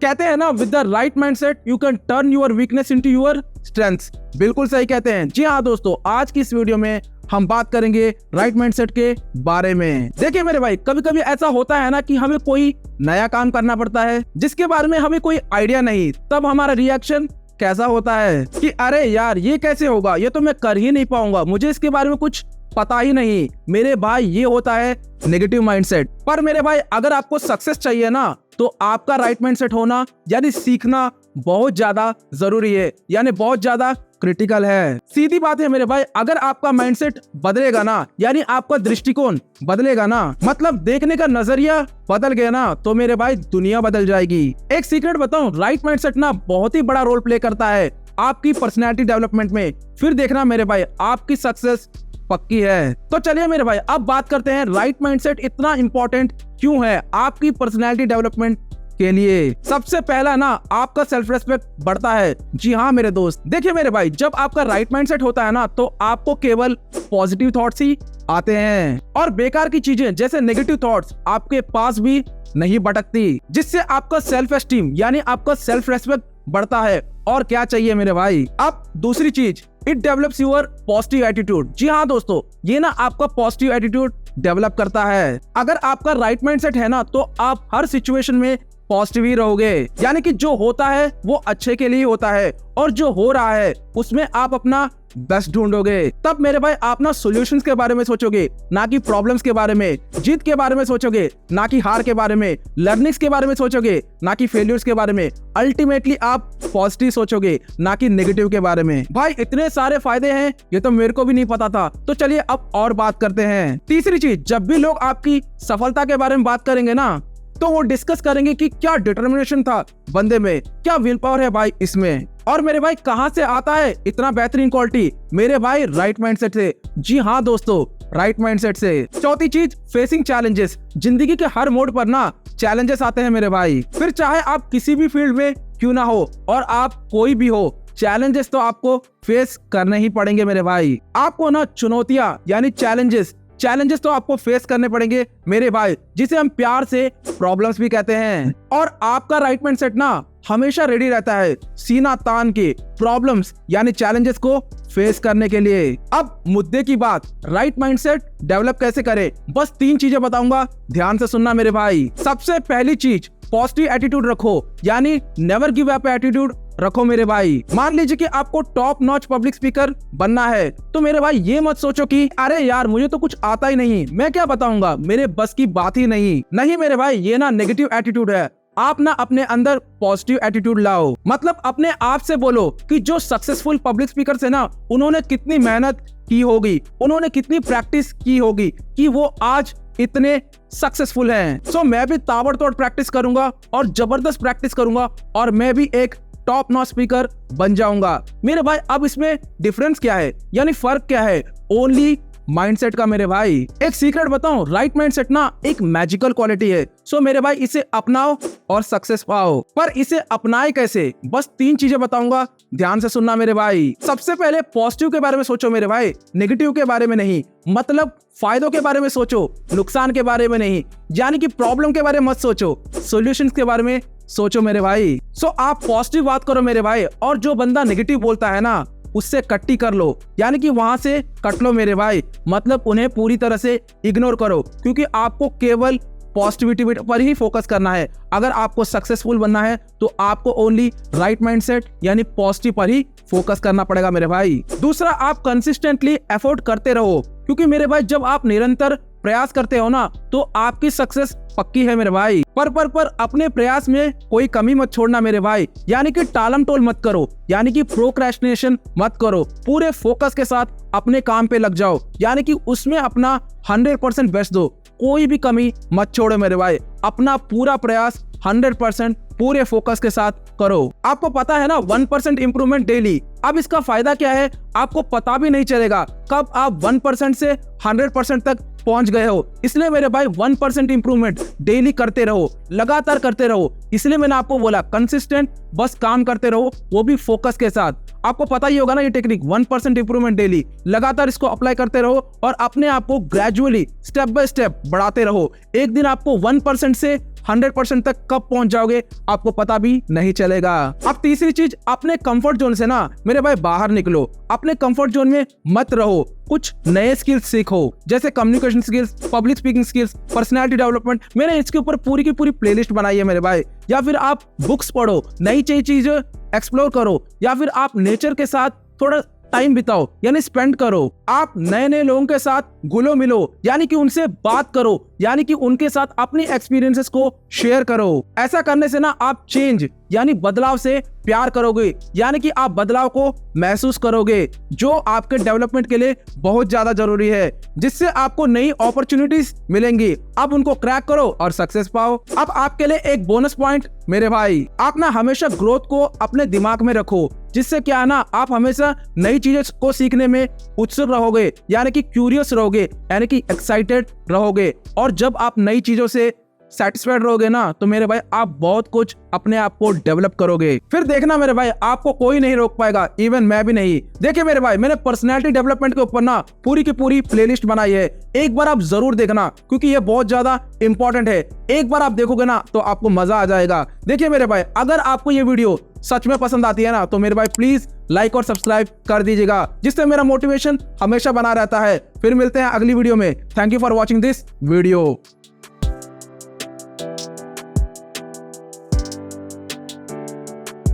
कहते हैं ना, with the right mindset you can turn your weakness into your strengths. बिल्कुल सही कहते हैं। जी हाँ दोस्तों, आज की इस वीडियो में हम बात करेंगे राइट माइंडसेट के बारे में। देखिए मेरे भाई, कभी कभी ऐसा होता है ना कि हमें कोई नया काम करना पड़ता है जिसके बारे में हमें कोई आइडिया नहीं, तब हमारा रिएक्शन कैसा होता है कि अरे यार ये कैसे होगा, ये तो मैं कर ही नहीं पाऊंगा, मुझे इसके बारे में कुछ पता ही नहीं। मेरे भाई ये होता है नेगेटिव माइंडसेट। पर मेरे भाई, अगर आपको सक्सेस चाहिए ना, तो आपका राइट माइंडसेट होना यानी सीखना बहुत ज्यादा जरूरी है, यानी बहुत ज्यादा क्रिटिकल है। सीधी बात है मेरे भाई, अगर आपका माइंडसेट बदलेगा ना, यानी आपका दृष्टिकोण बदलेगा ना, मतलब देखने का नजरिया बदल गया ना, तो मेरे भाई दुनिया बदल जाएगी। एक सीक्रेट बताऊं, राइट माइंडसेट ना बहुत ही बड़ा रोल प्ले करता है आपकी पर्सनैलिटी डेवलपमेंट में। फिर देखना मेरे भाई, आपकी सक्सेस पक्की है। तो चलिए मेरे भाई, अब बात करते हैं राइट माइंडसेट इतना इंपॉर्टेंट क्यों है आपकी पर्सनैलिटी डेवलपमेंट के लिए। सबसे पहला ना, आपका सेल्फ रेस्पेक्ट बढ़ता है। जी हाँ मेरे दोस्त, देखिए मेरे भाई, जब आपका राइट माइंडसेट होता है ना, तो आपको केवल पॉजिटिव थॉट्स ही आते हैं और बेकार की चीजें जैसे नेगेटिव थॉट्स आपके पास भी नहीं भटकती, जिससे आपका सेल्फ एस्टीम यानी आपका सेल्फ रेस्पेक्ट बढ़ता है। और क्या चाहिए मेरे भाई। अब दूसरी चीज, it develops your positive attitude. जी हाँ दोस्तों, ये ना आपका पॉजिटिव एटीट्यूड डेवलप करता है। अगर आपका राइट माइंडसेट है ना, तो आप हर सिचुएशन में पॉजिटिव ही रहोगे, यानी कि जो होता है वो अच्छे के लिए होता है और जो हो रहा है उसमें आप अपना बेस्ट ढूंढोगे। तब मेरे भाई आप ना सॉल्यूशंस के बारे में सोचोगे, ना कि प्रॉब्लम्स के बारे में, जीत के बारे में सोचोगे, ना कि हार के बारे में, लर्निंग्स के बारे में सोचोगे, ना कि फेलियर्स के बारे में। अल्टीमेटली आप पॉजिटिव सोचोगे, ना कि नेगेटिव के बारे में। भाई इतने सारे फायदे हैं, ये तो मेरे को भी नहीं पता था। तो चलिए अब और बात करते हैं। तीसरी चीज, जब भी लोग आपकी सफलता के बारे में बात करेंगे ना, तो वो डिस्कस करेंगे कि क्या डिटर्मिनेशन था बंदे में, क्या विल पावर है भाई इसमें। और मेरे भाई कहां से आता है इतना बेहतरीन क्वालिटी? मेरे भाई राइट माइंडसेट से। जी हाँ दोस्तों, राइट माइंडसेट से। चौथी चीज, फेसिंग चैलेंजेस। जिंदगी के हर मोड़ पर ना चैलेंजेस आते हैं मेरे भाई, फिर चाहे आप किसी भी फील्ड में क्यों ना हो और आप कोई भी हो, चैलेंजेस तो आपको फेस करने ही पड़ेंगे मेरे भाई। आपको ना चुनौतियां यानी चैलेंजेस तो आपको फेस करने पड़ेंगे मेरे भाई, जिसे हम प्यार से प्रॉब्लम्स भी कहते हैं। और आपका राइट माइंडसेट ना हमेशा रेडी रहता है सीना तान के प्रॉब्लम्स यानी चैलेंजेस को फेस करने के लिए। अब मुद्दे की बात, राइट माइंडसेट डेवलप कैसे करें, बस 3 चीजें बताऊंगा, ध्यान से सुनना मेरे भाई। सबसे पहली चीज, पॉजिटिव एटीट्यूड रखो, यानी नेवर गिव अप एटीट्यूड रखो मेरे भाई। मान लीजिए कि आपको टॉप नॉच पब्लिक स्पीकर बनना है, तो मेरे भाई ये मत सोचो कि अरे यार मुझे तो कुछ आता ही नहीं, मैं क्या बताऊंगा, मेरे बस की बात ही नहीं मेरे भाई, ये ना नेगेटिव एटीट्यूड है। आप ना अपने अंदर पॉजिटिव एटीट्यूड लाओ, मतलब अपने आप से बोलो कि जो सक्सेसफुल पब्लिक स्पीकर है ना, उन्होंने कितनी मेहनत की होगी, उन्होंने कितनी प्रैक्टिस की होगी कि वो आज इतने सक्सेसफुल हैं। सो मैं भी ताबड़तोड़ प्रैक्टिस करूंगा और जबरदस्त प्रैक्टिस करूंगा और मैं भी एक टॉप नॉच स्पीकर बन जाऊंगा मेरे भाई। अब इसमें डिफरेंस क्या है, यानी फर्क क्या है? ओनली माइंडसेट का मेरे भाई। एक सीक्रेट बताऊं, राइट माइंडसेट ना एक मैजिकल क्वालिटी है। सो मेरे भाई इसे अपनाओ और सक्सेस पाओ। पर इसे अपनाए कैसे, बस 3 चीजें बताऊंगा, ध्यान से सुनना मेरे भाई। सबसे पहले पॉजिटिव के बारे में सोचो मेरे भाई, नेगेटिव के बारे में नहीं, मतलब फायदों के बारे में सोचो, नुकसान के बारे में नहीं, यानी कि प्रॉब्लम के बारे में मत सोचो, सॉल्यूशंस के बारे में सोचो मेरे भाई। सो आप पॉजिटिव बात करो मेरे भाई, और जो बंदा नेगेटिव बोलता है ना, उससे कट्टी कर लो, यानी कि वहां से कट लो मेरे भाई, मतलब उन्हें पूरी तरह से इग्नोर करो, क्योंकि आपको केवल पॉजिटिविटी पर ही फोकस करना है। अगर आपको सक्सेसफुल बनना है तो आपको ओनली राइट माइंडसेट यानी पॉजिटिव पर ही फोकस करना पड़ेगा मेरे भाई। दूसरा, आप कंसिस्टेंटली एफर्ट करते रहो, क्योंकि मेरे भाई जब आप निरंतर प्रयास करते हो ना, तो आपकी सक्सेस पक्की है मेरे भाई। पर अपने प्रयास में कोई कमी मत छोड़ना मेरे भाई, यानी कि टालम टोल मत करो, यानी कि प्रोक्रेस्टिनेशन मत करो। पूरे फोकस के साथ अपने काम पे लग जाओ, यानी कि उसमें अपना 100% बेस्ट दो, कोई भी कमी मत छोड़ो मेरे भाई। अपना पूरा प्रयास 100% पूरे फोकस के साथ करो। आपको पता है ना 1% इंप्रूवमेंट डेली। अब इसका फायदा क्या है, आपको पता भी नहीं चलेगा कब आप 1% से 100% तक पहुंच गए हो। इसलिए मेरे भाई 1% इंप्रूवमेंट डेली करते रहो, लगातार करते रहो। इसलिए मैंने आपको बोला कंसिस्टेंट बस काम करते रहो, वो भी फोकस के साथ। आपको पता ही होगा ना ये टेक्निक, 1% इंप्रूवमेंट डेली, लगातार इसको अप्लाई करते रहो और अपने आप को ग्रेजुअली स्टेप बाय स्टेप बढ़ाते रहो। एक दिन आपको 1% से 100% तक कब पहुंच जाओगे आपको पता भी नहीं चलेगा। अब तीसरी चीज, अपने कंफर्ट जोन से ना मेरे भाई बाहर निकलो, अपने कंफर्ट जोन में मत रहो, कुछ नए स्किल्स सीखो, जैसे communication skills, public speaking skills, personality development. मैंने इसके ऊपर पूरी की पूरी प्लेलिस्ट बनाई है मेरे भाई। या फिर आप बुक्स पढ़ो, नई चीजें एक्सप्लोर करो, या फिर आप नेचर के साथ थोड़ा टाइम बिताओ, यानी स्पेंड करो। आप नए नए लोगों के साथ घुलो मिलो, यानी कि उनसे बात करो, यानी कि उनके साथ अपनी एक्सपीरियंसेस को शेयर करो। ऐसा करने से ना आप चेंज यानी बदलाव से प्यार करोगे, यानी कि आप बदलाव को महसूस करोगे, जो आपके डेवलपमेंट के लिए बहुत ज्यादा जरूरी है, जिससे आपको नई अपॉर्चुनिटीज मिलेंगी। आप उनको क्रैक करो और सक्सेस पाओ। अब आपके लिए एक बोनस पॉइंट मेरे भाई, आप ना हमेशा ग्रोथ को अपने दिमाग में रखो, जिससे क्या है ना आप हमेशा नई चीजें को सीखने में उत्सुक रहोगे, यानी कि क्यूरियस रहोगे, यानी कि एक्साइटेड रहोगे। और जब आप नई चीजों से सेटिस्फाइड रहोगे ना तो मेरे भाई आप बहुत कुछ अपने आप को डेवलप करोगे। फिर देखना मेरे भाई, आपको कोई नहीं रोक पाएगा, इवन मैं भी नहीं। देखिए मेरे भाई, मैंने पर्सनालिटी डेवलपमेंट के ऊपर ना पूरी की पूरी प्लेलिस्ट बनाई है, एक बार आप जरूर देखना, क्योंकि ये बहुत ज्यादा इंपॉर्टेंट है। एक बार आप देखोगे ना तो आपको मजा आ जाएगा। देखिए मेरे भाई, अगर आपको ये वीडियो सच में पसंद आती है ना तो मेरे भाई प्लीज लाइक और सब्सक्राइब कर दीजिएगा, जिससे मेरा मोटिवेशन हमेशा बना रहता है। फिर मिलते हैं अगली वीडियो में। Thank you for watching this video.